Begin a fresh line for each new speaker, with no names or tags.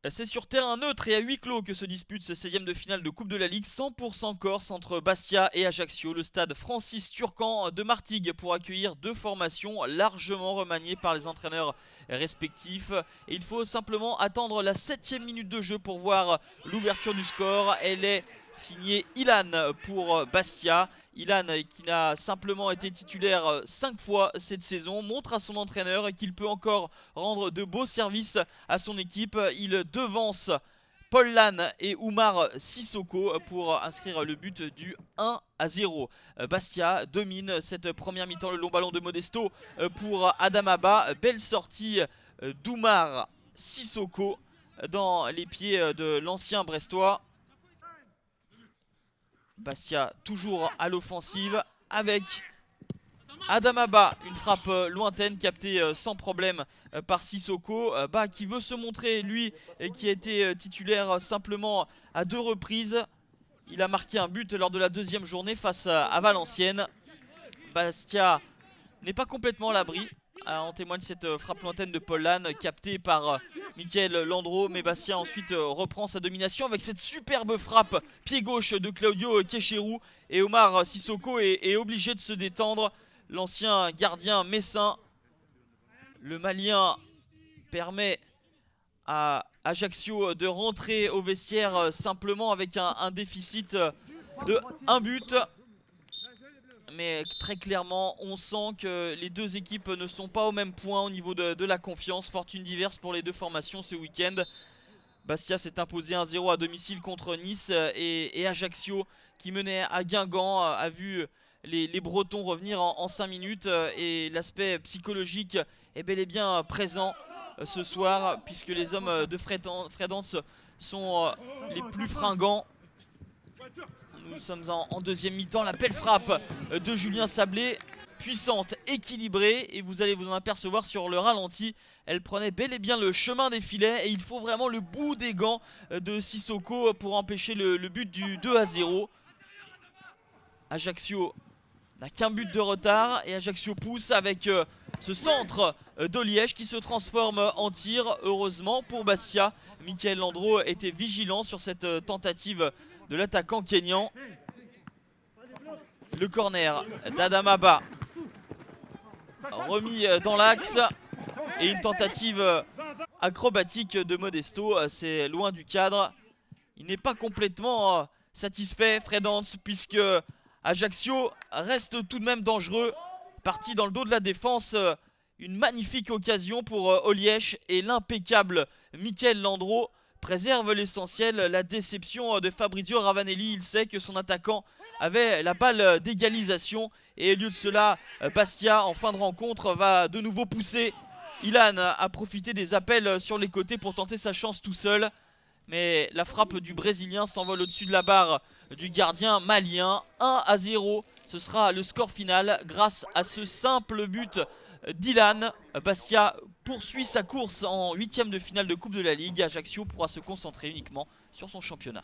C'est sur terrain neutre et à huis clos que se dispute ce 16e de finale de Coupe de la Ligue 100% Corse entre Bastia et Ajaccio. Le stade Francis Turcan de Martigues pour accueillir deux formations largement remaniées par les entraîneurs respectifs. Et il faut simplement attendre la 7e minute de jeu pour voir l'ouverture du score. Elle est signée Ilan pour Bastia. Ilan, qui n'a simplement été titulaire 5 fois cette saison, montre à son entraîneur qu'il peut encore rendre de beaux services à son équipe. Il devance Paul Lannes et Oumar Sissoko pour inscrire le but du 1-0. Bastia domine cette première mi-temps, le long ballon de Modesto pour Adamaba. Belle sortie d'Oumar Sissoko dans les pieds de l'ancien Brestois. Bastia toujours à l'offensive avec Adamaba, une frappe lointaine captée sans problème par Sissoko. Qui veut se montrer, lui, qui a été titulaire simplement à 2 reprises. Il a marqué un but lors de la 2e journée face à Valenciennes. Bastia n'est pas complètement à l'abri. En témoigne cette frappe lointaine de Paul Lannes captée par Michael Landreau. Mais Bastia ensuite reprend sa domination avec cette superbe frappe pied gauche de Claudio Kecherou. Et Omar Sissoko est obligé de se détendre. L'ancien gardien messin, le Malien, permet à Ajaccio de rentrer au vestiaire simplement avec un déficit de 1 but. Mais très clairement, on sent que les deux équipes ne sont pas au même point au niveau de la confiance. Fortune diverse pour les deux formations ce week-end. Bastia s'est imposé 1-0 à domicile contre Nice et Ajaccio, qui menait à Guingamp, a vu les Bretons revenir en 5 minutes. Et l'aspect psychologique est bel et bien présent ce soir, puisque les hommes de Fredance sont les plus fringants. Nous sommes en deuxième mi-temps. La belle frappe de Julien Sablé, puissante, équilibrée, et vous allez vous en apercevoir sur le ralenti. Elle prenait bel et bien le chemin des filets et il faut vraiment le bout des gants de Sissoko pour empêcher le but du 2-0. Ajaccio n'a qu'un but de retard et Ajaccio pousse avec ce centre d'Oliège qui se transforme en tir. Heureusement pour Bastia, Michael Landreau était vigilant sur cette tentative de l'attaquant kényan. Le corner d'Adamaba remis dans l'axe et une tentative acrobatique de Modesto. C'est loin du cadre. Il n'est pas complètement satisfait, Fredance, puisque Ajaccio reste tout de même dangereux. Parti dans le dos de la défense, une magnifique occasion pour Olièche et l'impeccable Michael Landreau préserve l'essentiel. La déception de Fabrizio Ravanelli, il sait que son attaquant avait la balle d'égalisation et au lieu de cela, Bastia en fin de rencontre va de nouveau pousser. Ilan a profité des appels sur les côtés pour tenter sa chance tout seul, mais la frappe du Brésilien s'envole au-dessus de la barre du gardien malien. 1-0, ce sera le score final grâce à ce simple but d'Ilan. Bastia poursuit sa course en 8e de finale de Coupe de la Ligue. Ajaccio pourra se concentrer uniquement sur son championnat.